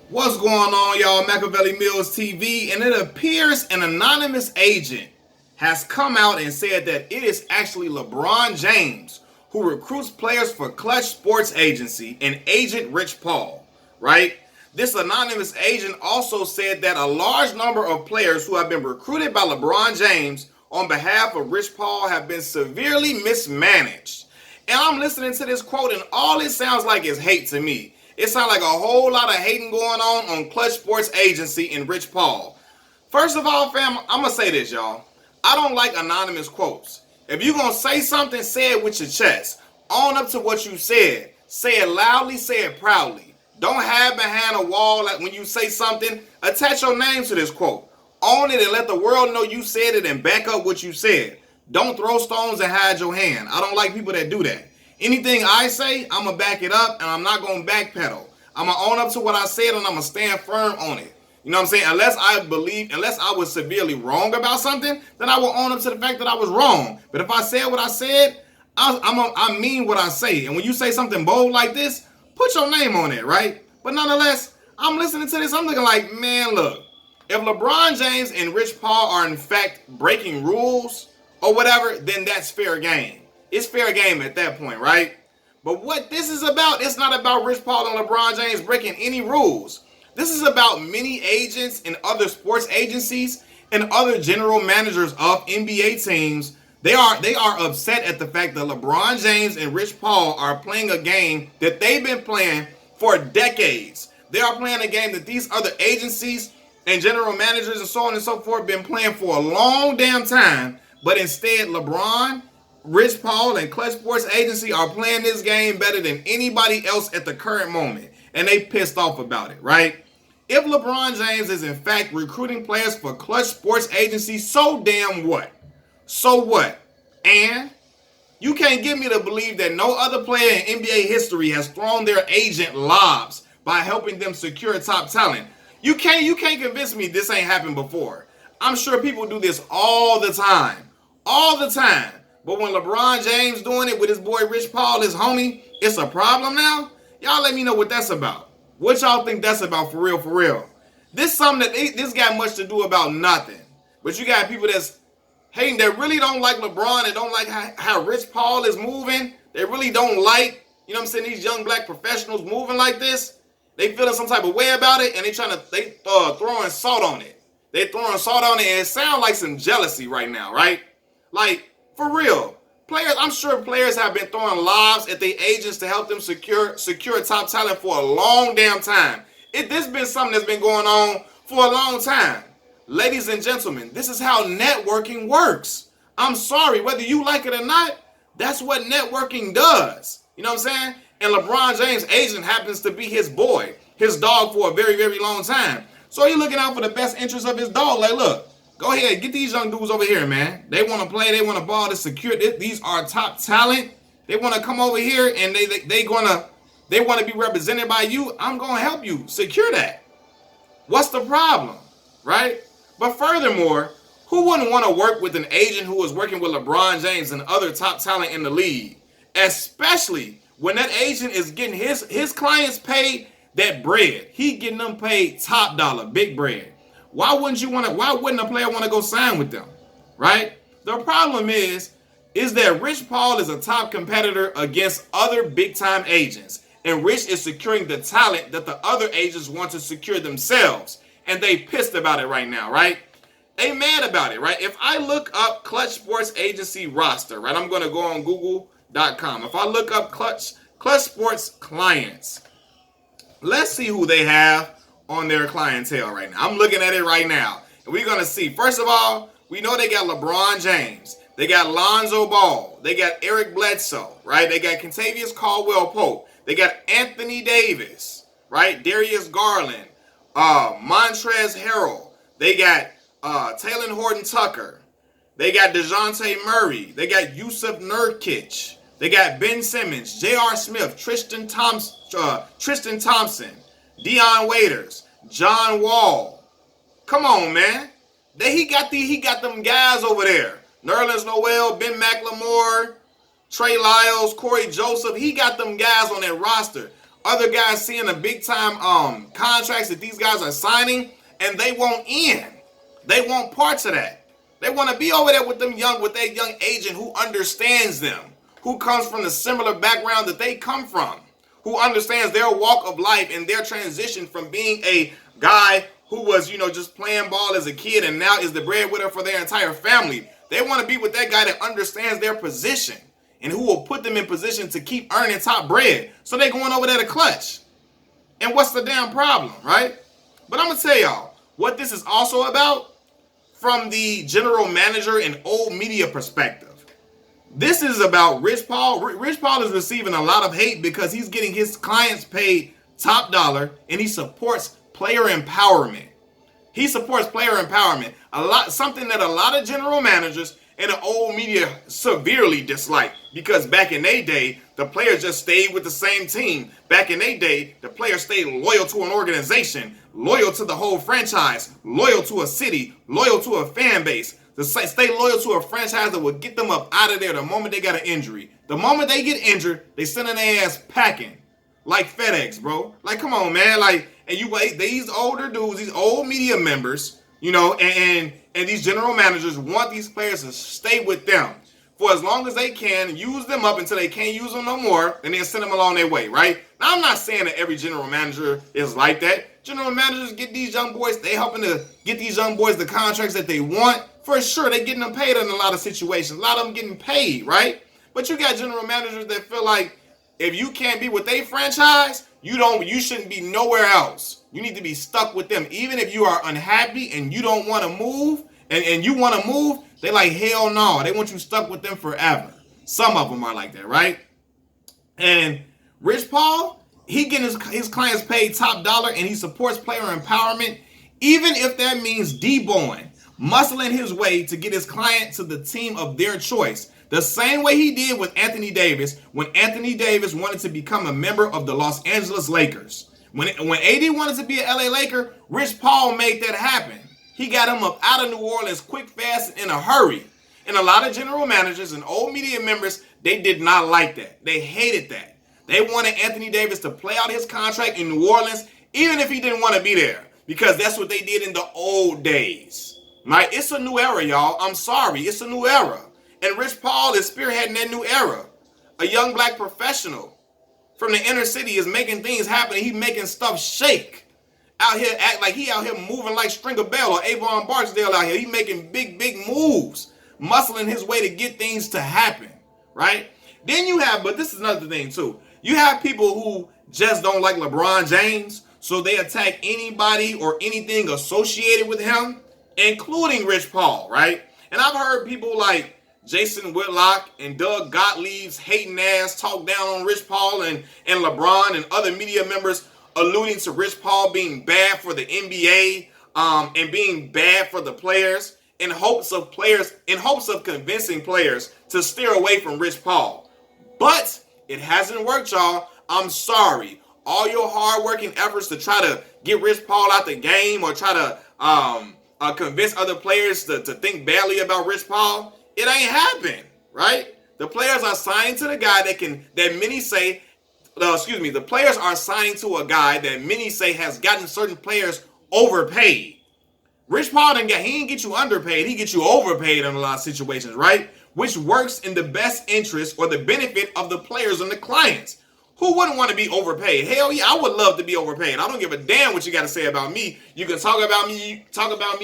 What's going on, y'all? Machiavelli Mills TV, and it appears an anonymous agent has come out and said that it is actually LeBron James who recruits players for Clutch Sports Agency and agent Rich Paul, right? This anonymous agent also said that a large number of players who have been recruited by LeBron James on behalf of Rich Paul have been severely mismanaged. And I'm listening to this quote, and all it sounds like is hate to me. It sounds like a whole lot of hating going on Clutch Sports Agency and Rich Paul. First of all, fam, I'm going to say this, y'all. I don't like anonymous quotes. If you're going to say something, say it with your chest. Own up to what you said. Say it loudly, say it proudly. Don't hide behind a wall like when you say something. Attach your name to this quote. Own it and let the world know you said it and back up what you said. Don't throw stones and hide your hand. I don't like people that do that. Anything I say, I'm going to back it up, and I'm not going to backpedal. I'm going to own up to what I said, and I'm going to stand firm on it. You know what I'm saying? Unless I was severely wrong about something, then I will own up to the fact that I was wrong. But if I said what I said, I mean what I say. And when you say something bold like this, put your name on it, right? But nonetheless, I'm listening to this. I'm looking like, man, look. If LeBron James and Rich Paul are in fact breaking rules or whatever, then that's fair game. It's fair game at that point, right? But what this is about, it's not about Rich Paul and LeBron James breaking any rules. This is about many agents and other sports agencies and other general managers of NBA teams. They are upset at the fact that LeBron James and Rich Paul are playing a game that they've been playing for decades. They are playing a game that these other agencies and general managers and so on and so forth been playing for a long damn time. But instead, LeBron, Rich Paul, and Clutch Sports Agency are playing this game better than anybody else at the current moment. And they pissed off about it, right? If LeBron James is in fact recruiting players for Clutch Sports Agency, so damn what? So what? And you can't get me to believe that no other player in NBA history has thrown their agent lobs by helping them secure top talent. You can't convince me this ain't happened before. I'm sure people do this all the time. All the time. But when LeBron James doing it with his boy Rich Paul, his homie, it's a problem now? Y'all let me know what that's about. What y'all think that's about for real, for real? This is something that this got much to do about nothing. But you got people that's hating, that really don't like LeBron and don't like how Rich Paul is moving. They really don't like, you know what I'm saying, these young black professionals moving like this. They feeling some type of way about it, and they throwing salt on it. They throwing salt on it, and it sounds like some jealousy right now, right? Like, for real. Players, I'm sure players have been throwing lobs at their agents to help them secure top talent for a long damn time. This been something that's been going on for a long time. Ladies and gentlemen, this is how networking works. I'm sorry, whether you like it or not, that's what networking does. You know what I'm saying? And LeBron James' agent happens to be his boy, his dog for a very, very long time. So he's looking out for the best interest of his dog. Like, look, go ahead, get these young dudes over here, man. They want to play, they want to ball to secure. These are top talent. They want to come over here and they want to be represented by you. I'm going to help you secure that. What's the problem, right? But furthermore, who wouldn't want to work with an agent who is working with LeBron James and other top talent in the league? Especially when that agent is getting his clients paid that bread. He getting them paid top dollar, big bread. Why wouldn't a player want to go sign with them? Right? The problem is that Rich Paul is a top competitor against other big time agents. And Rich is securing the talent that the other agents want to secure themselves. And they pissed about it right now, right? They mad about it, right? If I look up Clutch Sports Agency roster, right? I'm going to go on Google.com. If I look up Clutch Sports clients, let's see who they have on their clientele right now. I'm looking at it right now. And we're going to see. First of all, we know they got LeBron James. They got Lonzo Ball. They got Eric Bledsoe, right? They got Kentavious Caldwell-Pope. They got Anthony Davis, right? Darius Garland. Montrezl Harrell. They got Talen Horton-Tucker. They got DeJounte Murray. They got Yusuf Nurkic. They got Ben Simmons, J.R. Smith, Tristan Thompson, Dion Waiters, John Wall. Come on, man. He got them guys over there. Nerlens Noel, Ben McLemore, Trey Lyles, Corey Joseph. He got them guys on that roster. Other guys seeing the big time contracts that these guys are signing, and they won't in. They want parts of that. They want to be over there with that young agent who understands them, who comes from the similar background that they come from, who understands their walk of life and their transition from being a guy who was, just playing ball as a kid and now is the breadwinner for their entire family. They want to be with that guy that understands their position and who will put them in position to keep earning top bread. So they going over there to clutch. And what's the damn problem, right? But I'm going to tell y'all what this is also about from the general manager and old media perspective. This is about Rich Paul. Rich Paul is receiving a lot of hate because he's getting his clients paid top dollar and he supports player empowerment. He supports player empowerment. Something that a lot of general managers and the old media severely dislike, because back in their day, the players just stayed with the same team. Back in their day, the players stayed loyal to an organization, loyal to the whole franchise, loyal to a city, loyal to a fan base. Stay loyal to a franchise that will get them up out of there the moment they got an injury. The moment they get injured, they sending their ass packing. Like FedEx, bro. Like, come on, man. Like, and these older dudes, these old media members, and these general managers want these players to stay with them for as long as they can, use them up until they can't use them no more, and then send them along their way, right? Now, I'm not saying that every general manager is like that. General managers get these young boys, they helping to get these young boys the contracts that they want. For sure, they getting them paid in a lot of situations. A lot of them getting paid, right? But you got general managers that feel like if you can't be with their franchise, you shouldn't be nowhere else. You need to be stuck with them. Even if you are unhappy and you don't want to move, and you want to move, they like, hell no. They want you stuck with them forever. Some of them are like that, right? And Rich Paul, he getting his clients paid top dollar and he supports player empowerment, even if that means deboing, muscling his way to get his client to the team of their choice. The same way he did with Anthony Davis when Anthony Davis wanted to become a member of the Los Angeles Lakers. When AD wanted to be an LA Laker, Rich Paul made that happen. He got him up out of New Orleans quick, fast, in a hurry. And a lot of general managers and old media members, they did not like that. They hated that. They wanted Anthony Davis to play out his contract in New Orleans, even if he didn't want to be there, because that's what they did in the old days. Right? It's a new era, y'all. I'm sorry. It's a new era. And Rich Paul is spearheading that new era. A young black professional from the inner city is making things happen. He's making stuff shake. Out here, act like he out here moving like Stringer Bell or Avon Barksdale out here. He making big, big moves, muscling his way to get things to happen, right? Then you have, but this is another thing too. You have people who just don't like LeBron James, so they attack anybody or anything associated with him, including Rich Paul, right? And I've heard people like Jason Whitlock and Doug Gottlieb's hating ass talk down on Rich Paul and LeBron and other media members, alluding to Rich Paul being bad for the NBA and being bad for the players in hopes of convincing players to steer away from Rich Paul. But it hasn't worked, y'all. I'm sorry. All your hard-working efforts to try to get Rich Paul out the game or try to convince other players to think badly about Rich Paul, it ain't happened, right? The players are signing to the guy the players are signing to a guy that many say has gotten certain players overpaid. Rich Paul he didn't get you underpaid, he gets you overpaid in a lot of situations, right? Which works in the best interest or the benefit of the players and the clients. Who wouldn't want to be overpaid? Hell yeah, I would love to be overpaid. I don't give a damn what you got to say about me. You can talk about me,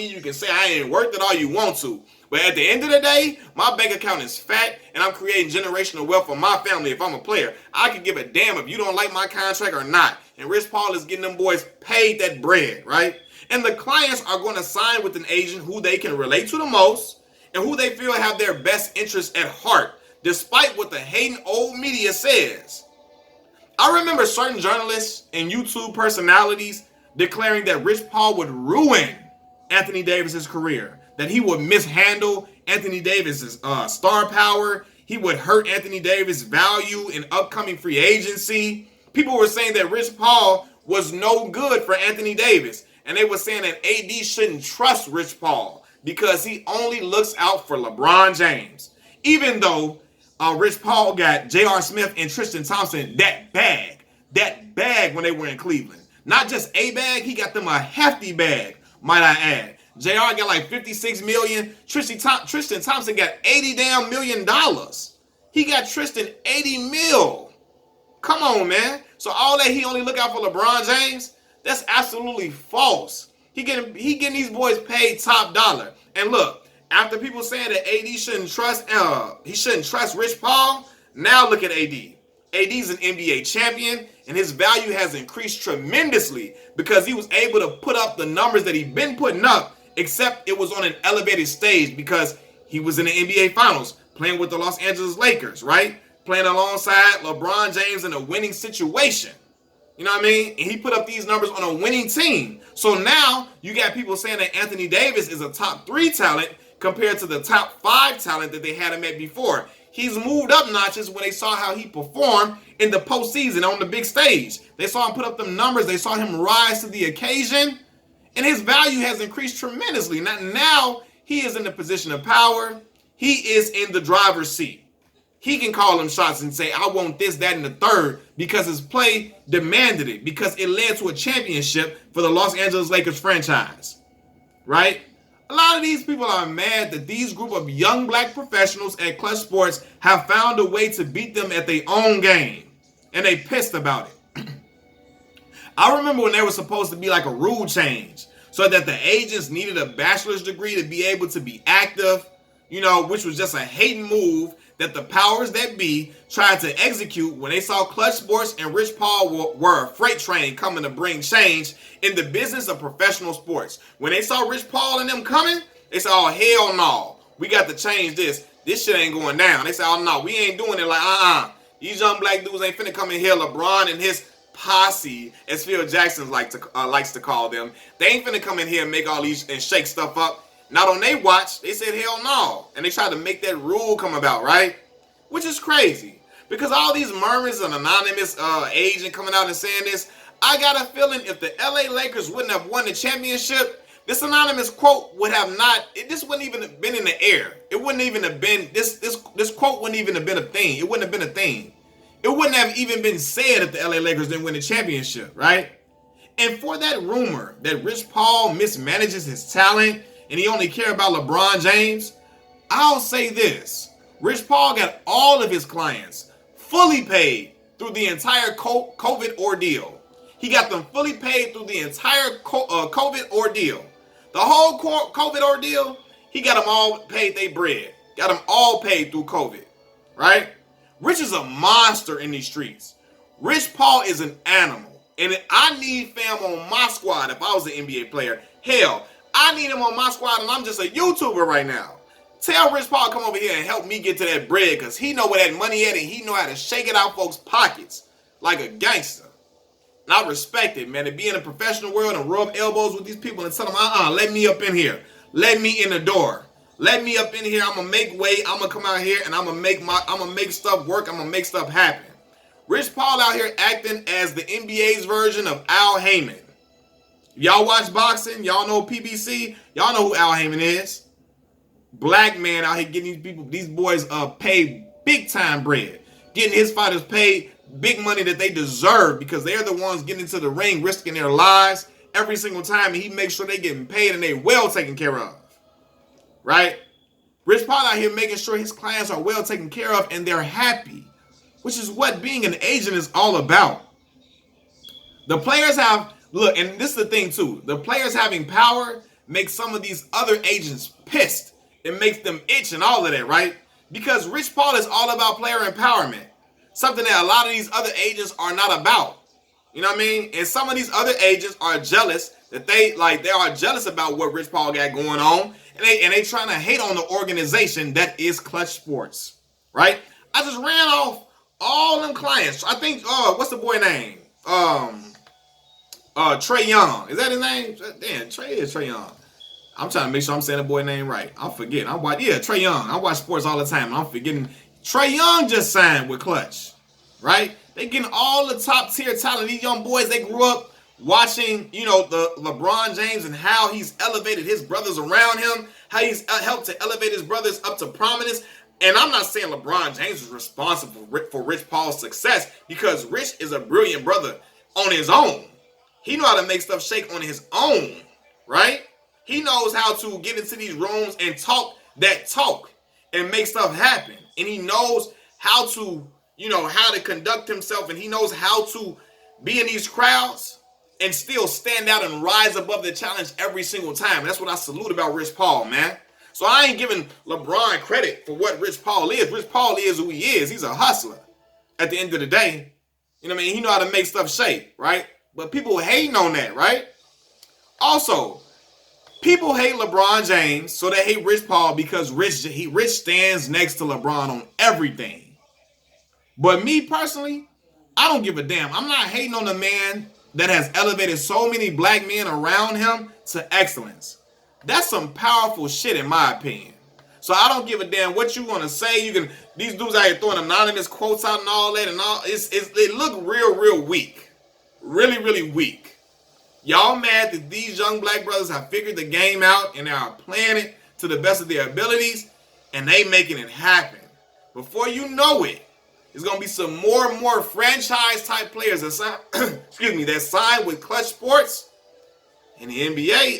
you can say I ain't worth it all you want to. But at the end of the day, my bank account is fat and I'm creating generational wealth for my family if I'm a player. I could give a damn if you don't like my contract or not. And Rich Paul is getting them boys paid that bread, right? And the clients are going to sign with an agent who they can relate to the most and who they feel have their best interests at heart, despite what the hating old media says. I remember certain journalists and YouTube personalities declaring that Rich Paul would ruin Anthony Davis's career, that he would mishandle Anthony Davis's star power. He would hurt Anthony Davis' value in upcoming free agency. People were saying that Rich Paul was no good for Anthony Davis. And they were saying that AD shouldn't trust Rich Paul because he only looks out for LeBron James. Even though Rich Paul got J.R. Smith and Tristan Thompson that bag. that bag when they were in Cleveland. Not just a bag, he got them a hefty bag, might I add. JR got like 56 million. Tristan Thompson got 80 damn $million. He got Tristan 80 mil. Come on, man. So all that he only look out for LeBron James, that's absolutely false. He getting these boys paid top dollar. And look, after people saying that AD shouldn't trust Rich Paul, now look at AD. AD's an NBA champion, and his value has increased tremendously because he was able to put up the numbers that he'd been putting up, except it was on an elevated stage because he was in the NBA Finals, playing with the Los Angeles Lakers, right? Playing alongside LeBron James in a winning situation. You know what I mean? And he put up these numbers on a winning team. So now you got people saying that Anthony Davis is a top 3 talent compared to the top 5 talent that they had him at before. He's moved up notches when they saw how he performed in the postseason on the big stage. They saw him put up them numbers. They saw him rise to the occasion. And his value has increased tremendously. Now he is in the position of power. He is in the driver's seat. He can call them shots and say, I want this, that, and the third, because his play demanded it, because it led to a championship for the Los Angeles Lakers franchise. Right? A lot of these people are mad that these group of young black professionals at Clutch Sports have found a way to beat them at their own game. And they pissed about it. I remember when there was supposed to be like a rule change so that the agents needed a bachelor's degree to be able to be active, which was just a hating move that the powers that be tried to execute when they saw Clutch Sports and Rich Paul were a freight train coming to bring change in the business of professional sports. When they saw Rich Paul and them coming, they said, oh, hell no. We got to change this. This shit ain't going down. They said, oh, no, we ain't doing it like, These young black dudes ain't finna come in here. LeBron and his posse, as Phil Jackson likes to call them, they ain't finna come in here and make all these and shake stuff up. Not on their watch. They said, hell no. And they tried to make that rule come about, right? Which is crazy. Because all these murmurs, an anonymous agent coming out and saying this, I got a feeling if the LA Lakers wouldn't have won the championship, this anonymous quote would have not, this wouldn't even have been in the air. It wouldn't even have been, this quote wouldn't even have been a thing. It wouldn't have been a thing. It wouldn't have even been said if the LA Lakers didn't win the championship, right? And for that rumor that Rich Paul mismanages his talent and he only cares about LeBron James, I'll say this. Rich Paul got all of his clients fully paid through the entire COVID ordeal. He got them fully paid through the entire COVID ordeal. The whole COVID ordeal, he got them all paid they bread. Got them all paid through COVID, right? Rich is a monster in these streets. Rich Paul is an animal. And I need fam on my squad if I was an NBA player. Hell, I need him on my squad and I'm just a YouTuber right now. Tell Rich Paul come over here and help me get to that bread because he know where that money at and he know how to shake it out folks' pockets like a gangster. And I respect it, man, to be in a professional world and rub elbows with these people and tell them, let me up in here. Let me in the door. Let me up in here. I'm going to make weight. I'm going to come out here and I'm going to make stuff work. I'm going to make stuff happen. Rich Paul out here acting as the NBA's version of Al Heyman. Y'all watch boxing, y'all know PBC, y'all know who Al Heyman is. Black man out here getting these boys paid big time bread. Getting his fighters paid big money that they deserve because they're the ones getting into the ring, risking their lives every single time, and he makes sure they getting paid and they well taken care of. Right? Rich Paul out here making sure his clients are well taken care of and they're happy, which is what being an agent is all about. The players have, look, and this is the thing too, the players having power makes some of these other agents pissed. It makes them itch and all of that, right? Because Rich Paul is all about player empowerment. Something that a lot of these other agents are not about. You know what I mean? And some of these other agents are jealous that they are jealous about what Rich Paul got going on. And they trying to hate on the organization that is Clutch Sports. Right? I just ran off all them clients. I think, what's the boy name? Trae Young. Is that his name? Damn, Trae Young. I'm trying to make sure I'm saying the boy name right. I'm forgetting. Trae Young. I watch sports all the time. And I'm forgetting. Trae Young just signed with Clutch, right? They getting all the top tier talent. These young boys, they grew up watching, the LeBron James and how he's elevated his brothers around him, how he's helped to elevate his brothers up to prominence. And I'm not saying LeBron James is responsible for Rich Paul's success, because Rich is a brilliant brother on his own. He know how to make stuff shake on his own, right? He knows how to get into these rooms and talk that talk and make stuff happen. And he knows how to, how to conduct himself, and he knows how to be in these crowds and still stand out and rise above the challenge every single time. And that's what I salute about Rich Paul, man. So I ain't giving LeBron credit for what Rich Paul is. Rich Paul is who he is. He's a hustler at the end of the day. You know what I mean? He know how to make stuff shake, right? But people hating on that, right? Also, people hate LeBron James, so they hate Rich Paul because Rich stands next to LeBron on everything. But me personally, I don't give a damn. I'm not hating on the man that has elevated so many black men around him to excellence. That's some powerful shit in my opinion. So I don't give a damn what you want to say. These dudes out here throwing anonymous quotes out and all that, and all it look real weak. Really, really weak. Y'all mad that these young black brothers have figured the game out and are playing it to the best of their abilities, and they making it happen. Before you know it, there's gonna be some more and more franchise type players that sign, that sign with Clutch Sports in the NBA.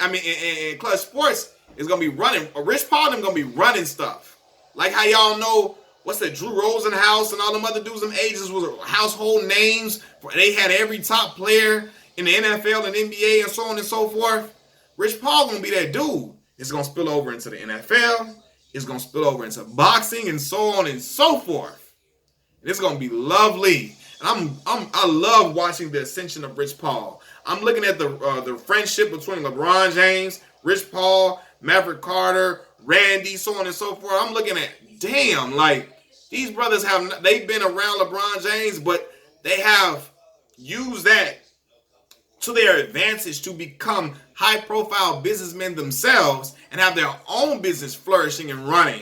In Clutch Sports is gonna be running. Rich Paul them gonna be running stuff. Like how y'all know, what's that? Drew Rosenhaus and all them other dudes, them agents was household names. They had every top player in the NFL and NBA and so on and so forth. Rich Paul gonna be that dude. It's gonna spill over into the NFL. It's gonna spill over into boxing and so on and so forth. And it's gonna be lovely. And I love watching the ascension of Rich Paul. I'm looking at the friendship between LeBron James, Rich Paul, Maverick Carter, Randy, so on and so forth. I'm looking at, damn, like these brothers they've been around LeBron James, but they have used that to their advantage to become high-profile businessmen themselves and have their own business flourishing and running.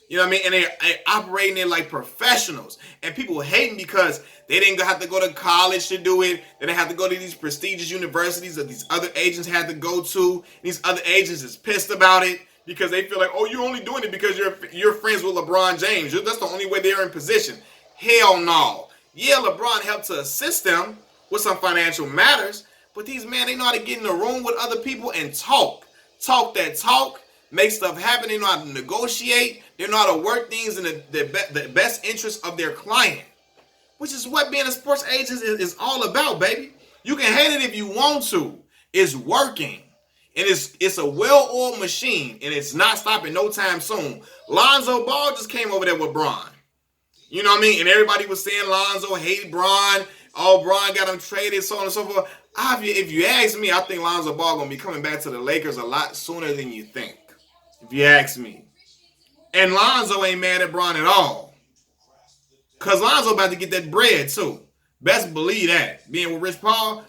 You know what I mean? And they operating it like professionals. And people hating because they didn't have to go to college to do it. They didn't have to go to these prestigious universities that these other agents had to go to. And these other agents is pissed about it because they feel like, oh, you're only doing it because you're friends with LeBron James. That's the only way they're in position. Hell no. Yeah, LeBron helped to assist them with some financial matters, but these men, they know how to get in a room with other people and talk. Talk that talk. Make stuff happen. They know how to negotiate. They know how to work things in the best interest of their client, which is what being a sports agent is all about, baby. You can hate it if you want to. It's working. And it's a well-oiled machine, and it's not stopping no time soon. Lonzo Ball just came over there with Bron. You know what I mean? And everybody was saying Lonzo hated Bron. Oh, Bron got him traded, so on and so forth. If you ask me, I think Lonzo Ball going to be coming back to the Lakers a lot sooner than you think. If you ask me. And Lonzo ain't mad at Bron at all. Because Lonzo about to get that bread too. Best believe that. Being with Rich Paul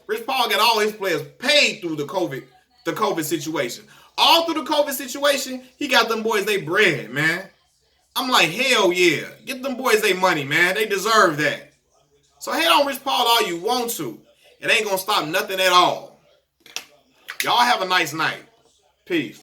got all his players paid through the COVID situation. All through the COVID situation, he got them boys they bread, man. I'm like, hell yeah. Get them boys they money, man. They deserve that. So hate on Rich Paul all you want to. It ain't going to stop nothing at all. Y'all have a nice night. Peace.